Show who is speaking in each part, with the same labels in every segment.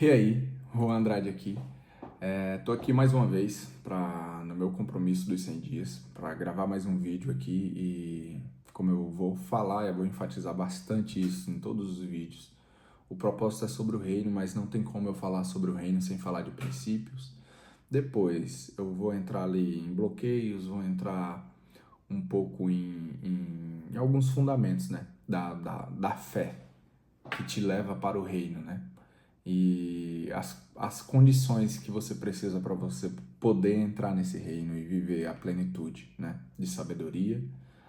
Speaker 1: E aí, Juan Andrade aqui. Tô aqui mais uma vez no meu compromisso dos 100 dias para gravar mais um vídeo aqui e como eu vou falar, eu vou enfatizar bastante isso em todos os vídeos. O propósito é sobre o reino, mas não tem como eu falar sobre o reino sem falar de princípios. Depois eu vou entrar ali em bloqueios, vou entrar um pouco em alguns fundamentos, né, da fé que te leva para o reino, né? E as condições que você precisa para você poder entrar nesse reino e viver a plenitude, né? De sabedoria,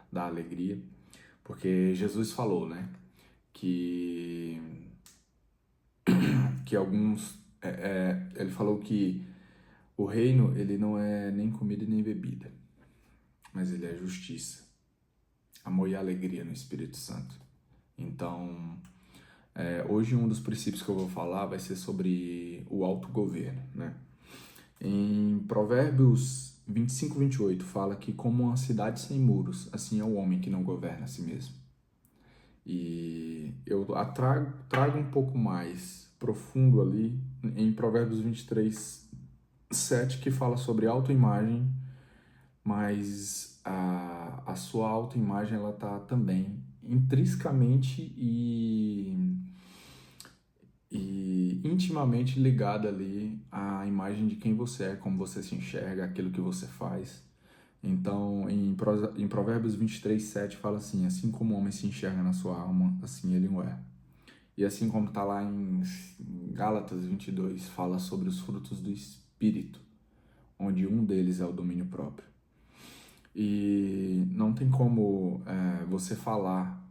Speaker 1: da alegria. Porque Jesus falou, né? Que, que alguns... ele falou que o reino, ele não é nem comida nem bebida, mas ele é justiça, amor e alegria no Espírito Santo. Então, hoje um dos princípios que eu vou falar vai ser sobre o autogoverno, né? Em Provérbios 25, 28 fala que como uma cidade sem muros, assim é o homem que não governa a si mesmo. E eu trago um pouco mais profundo ali em Provérbios 23, 7, que fala sobre autoimagem, mas a sua autoimagem ela está também intrinsecamente e intimamente ligada ali à imagem de quem você é, como você se enxerga, aquilo que você faz. Então, em Provérbios 23, 7 fala assim como o homem se enxerga na sua alma, assim ele o é. E assim como está lá em Gálatas 22, fala sobre os frutos do Espírito, onde um deles é o domínio próprio. E não tem como você falar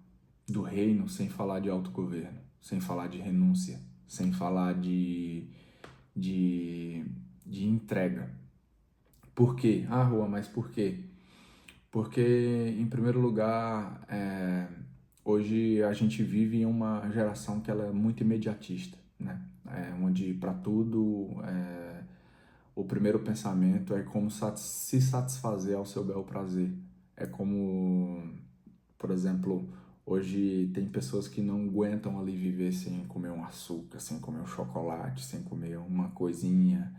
Speaker 1: do reino sem falar de autogoverno, sem falar de renúncia, sem falar de, de entrega. Por quê? Ah, Rua, mas por quê? Porque, em primeiro lugar, hoje a gente vive em uma geração que ela é muito imediatista, né? Onde para tudo o primeiro pensamento é como se satisfazer ao seu bel prazer. É como, por exemplo, hoje tem pessoas que não aguentam ali viver sem comer um açúcar, sem comer um chocolate, sem comer uma coisinha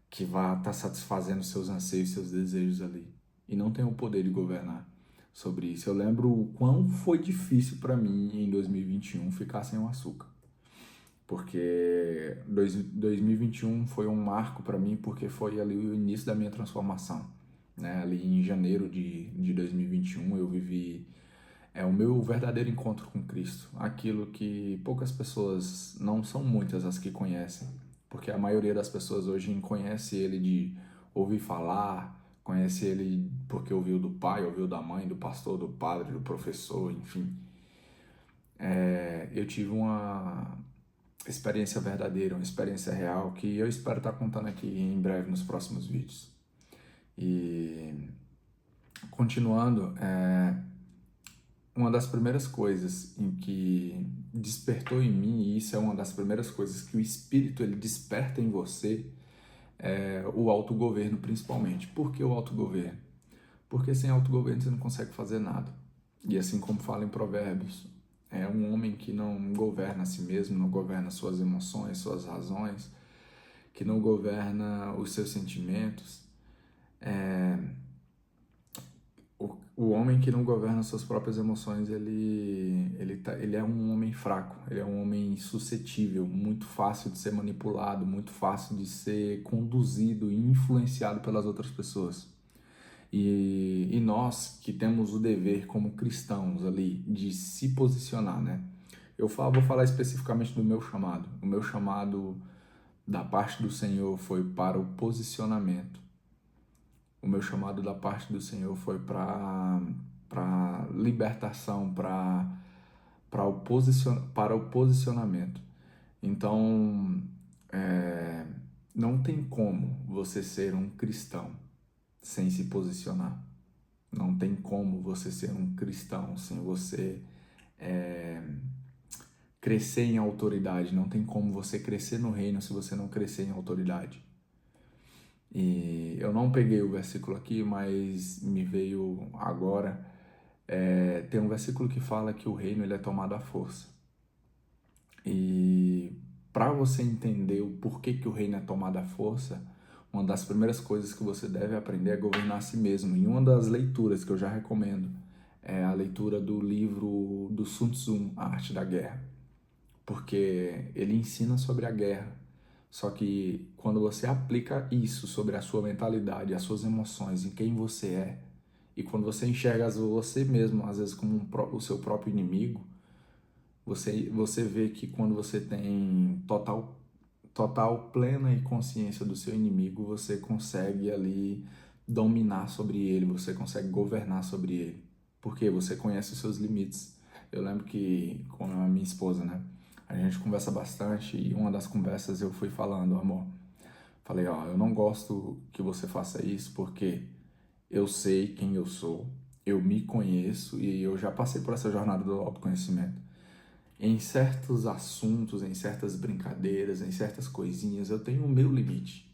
Speaker 1: que vá estar satisfazendo seus anseios, seus desejos ali. E não tem o poder de governar sobre isso. Eu lembro o quão foi difícil para mim em 2021 ficar sem o açúcar. Porque 2021 foi um marco para mim, porque foi ali o início da minha transformação. Né? Ali em janeiro de 2021 eu vivi o meu verdadeiro encontro com Cristo, aquilo que poucas pessoas, não são muitas as que conhecem, porque a maioria das pessoas hoje conhece ele de ouvir falar, conhece ele porque ouviu do pai, ouviu da mãe, do pastor, do padre, do professor, enfim. Eu tive uma experiência verdadeira, uma experiência real, que eu espero estar contando aqui em breve nos próximos vídeos. E continuando, uma das primeiras coisas em que despertou em mim, e isso é uma das primeiras coisas que o Espírito ele desperta em você, é o autogoverno principalmente. Por que o autogoverno? Porque sem autogoverno você não consegue fazer nada. E assim como fala em Provérbios, é um homem que não governa a si mesmo, não governa suas emoções, suas razões, que não governa os seus sentimentos. O homem que não governa suas próprias emoções, ele é um homem fraco, ele é um homem suscetível, muito fácil de ser manipulado, muito fácil de ser conduzido e influenciado pelas outras pessoas. E nós que temos o dever como cristãos ali de se posicionar, né? Vou falar especificamente do meu chamado. O meu chamado da parte do Senhor foi para o posicionamento. O meu chamado da parte do Senhor foi para libertação, para o posicionamento. Então, não tem como você ser um cristão sem se posicionar. Não tem como você ser um cristão sem você crescer em autoridade. Não tem como você crescer no reino se você não crescer em autoridade. E eu não peguei o versículo aqui, mas me veio agora. Tem um versículo que fala que o reino ele é tomado à força. E para você entender o porquê que o reino é tomado à força, uma das primeiras coisas que você deve aprender é governar a si mesmo. E uma das leituras que eu já recomendo é a leitura do livro do Sun Tzu, A Arte da Guerra, porque ele ensina sobre a guerra. Só que quando você aplica isso sobre a sua mentalidade, as suas emoções, em quem você é, e quando você enxerga você mesmo, às vezes, como o seu próprio inimigo, você vê que quando você tem total plena e consciência do seu inimigo, você consegue ali dominar sobre ele, você consegue governar sobre ele, porque você conhece os seus limites. Eu lembro que com a minha esposa, né, a gente conversa bastante e uma das conversas eu fui falando, amor, falei, ó, eu não gosto que você faça isso porque eu sei quem eu sou, eu me conheço e eu já passei por essa jornada do autoconhecimento. Em certos assuntos, em certas brincadeiras, em certas coisinhas, eu tenho o meu limite.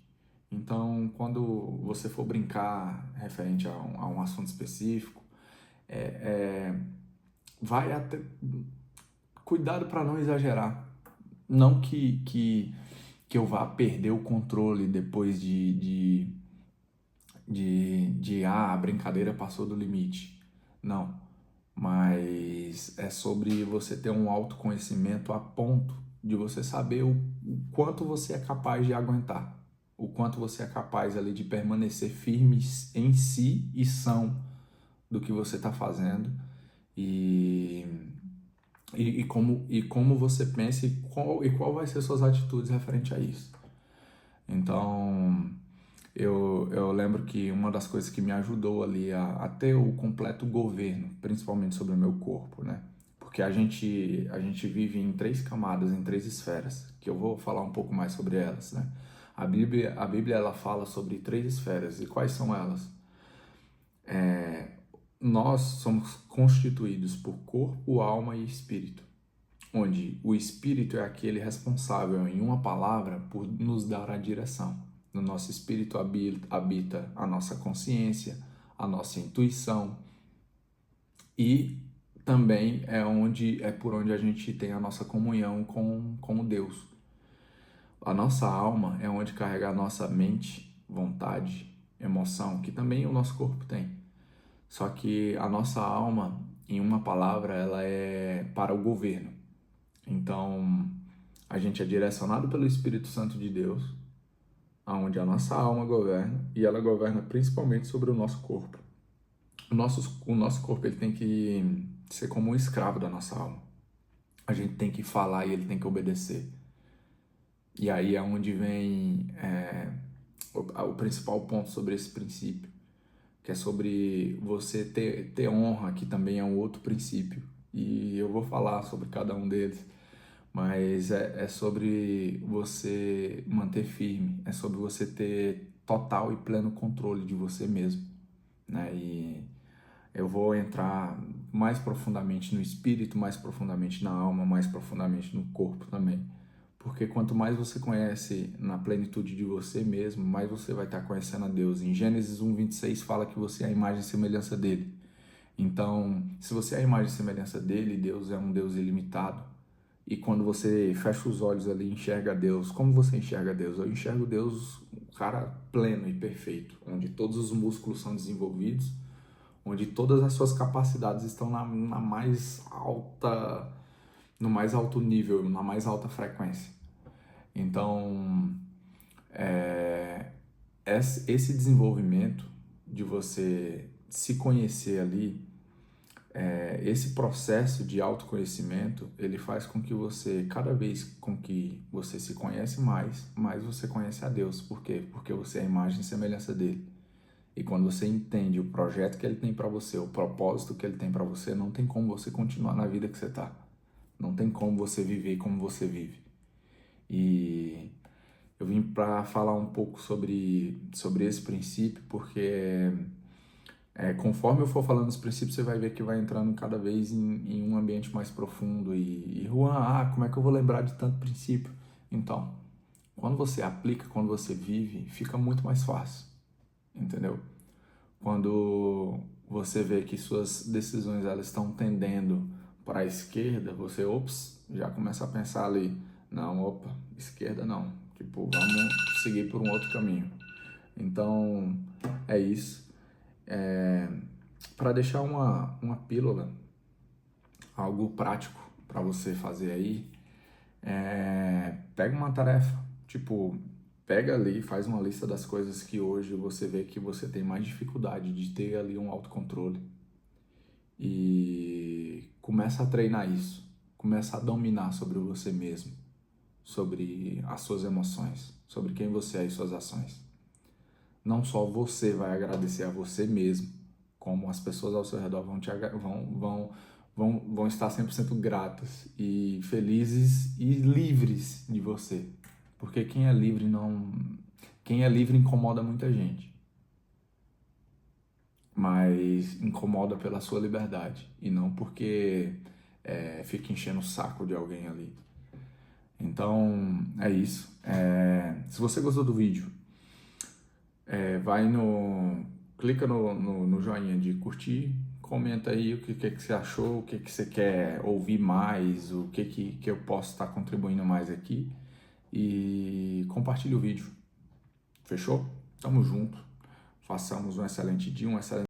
Speaker 1: Então, quando você for brincar referente a um assunto específico, é, é, vai até... Cuidado para não exagerar. Não que eu vá perder o controle depois a brincadeira passou do limite. Não. Mas é sobre você ter um autoconhecimento a ponto de você saber o quanto você é capaz de aguentar, o quanto você é capaz ali de permanecer firme em si e são do que você está fazendo e, como você pensa e qual vai ser suas atitudes referente a isso. Então, eu lembro que uma das coisas que me ajudou ali a ter o completo governo, principalmente sobre o meu corpo, né? Porque a gente vive em 3 camadas, em 3 esferas, que eu vou falar um pouco mais sobre elas, né? A Bíblia ela fala sobre 3 esferas, e quais são elas? Nós somos constituídos por corpo, alma e espírito, onde o espírito é aquele responsável, em uma palavra, por nos dar a direção. No nosso espírito habita a nossa consciência, a nossa intuição, e também é por onde a gente tem a nossa comunhão com Deus. A nossa alma é onde carrega a nossa mente, vontade, emoção, que também o nosso corpo tem. Só que a nossa alma, em uma palavra, ela é para o governo. Então, a gente é direcionado pelo Espírito Santo de Deus, aonde a nossa alma governa, e ela governa principalmente sobre o nosso corpo. O nosso corpo ele tem que ser como um escravo da nossa alma. A gente tem que falar e ele tem que obedecer. E aí é onde vem o principal ponto sobre esse princípio, que é sobre você ter honra, que também é um outro princípio. E eu vou falar sobre cada um deles. Mas é sobre você manter firme, é sobre você ter total e pleno controle de você mesmo, né? E eu vou entrar mais profundamente no espírito, mais profundamente na alma, mais profundamente no corpo também. Porque quanto mais você conhece na plenitude de você mesmo, mais você vai estar conhecendo a Deus. Em Gênesis 1:26 fala que você é a imagem e semelhança dele. Então, se você é a imagem e semelhança dele, Deus é um Deus ilimitado. E quando você fecha os olhos ali e enxerga Deus, como você enxerga Deus? Eu enxergo Deus, um cara pleno e perfeito, onde todos os músculos são desenvolvidos, onde todas as suas capacidades estão na mais alta, no mais alto nível, na mais alta frequência. Então, esse desenvolvimento de você se conhecer ali, esse processo de autoconhecimento, ele faz com que você, cada vez com que você se conhece mais você conhece a Deus. Por quê? Porque você é a imagem e semelhança dele. E quando você entende o projeto que ele tem para você, o propósito que ele tem para você, não tem como você continuar na vida que você está. Não tem como você viver como você vive. E eu vim para falar um pouco sobre esse princípio, porque conforme eu for falando os princípios, você vai ver que vai entrando cada vez em um ambiente mais profundo. E Juan, como é que eu vou lembrar de tanto princípio? Então, quando você aplica, quando você vive, fica muito mais fácil, entendeu? Quando você vê que suas decisões elas estão tendendo para a esquerda, você, já começa a pensar ali, Não, opa, esquerda não. Tipo, vamos seguir por um outro caminho. Então, é isso. Para deixar uma pílula, algo prático para você fazer aí, pega uma tarefa, tipo, pega ali, faz uma lista das coisas que hoje você vê que você tem mais dificuldade de ter ali um autocontrole e começa a treinar isso, começa a dominar sobre você mesmo, sobre as suas emoções, sobre quem você é e suas ações. Não só você vai agradecer a você mesmo, como as pessoas ao seu redor vão estar 100% gratas e felizes e livres de você. Porque quem é livre incomoda muita gente, mas incomoda pela sua liberdade e não porque fica enchendo o saco de alguém ali. Então, é isso. Se você gostou do vídeo, vai no... clica no joinha de curtir, comenta aí o que você achou, o que você quer ouvir mais, o que eu posso estar contribuindo mais aqui e compartilhe o vídeo. Fechou? Tamo junto. Façamos um excelente dia, um excelente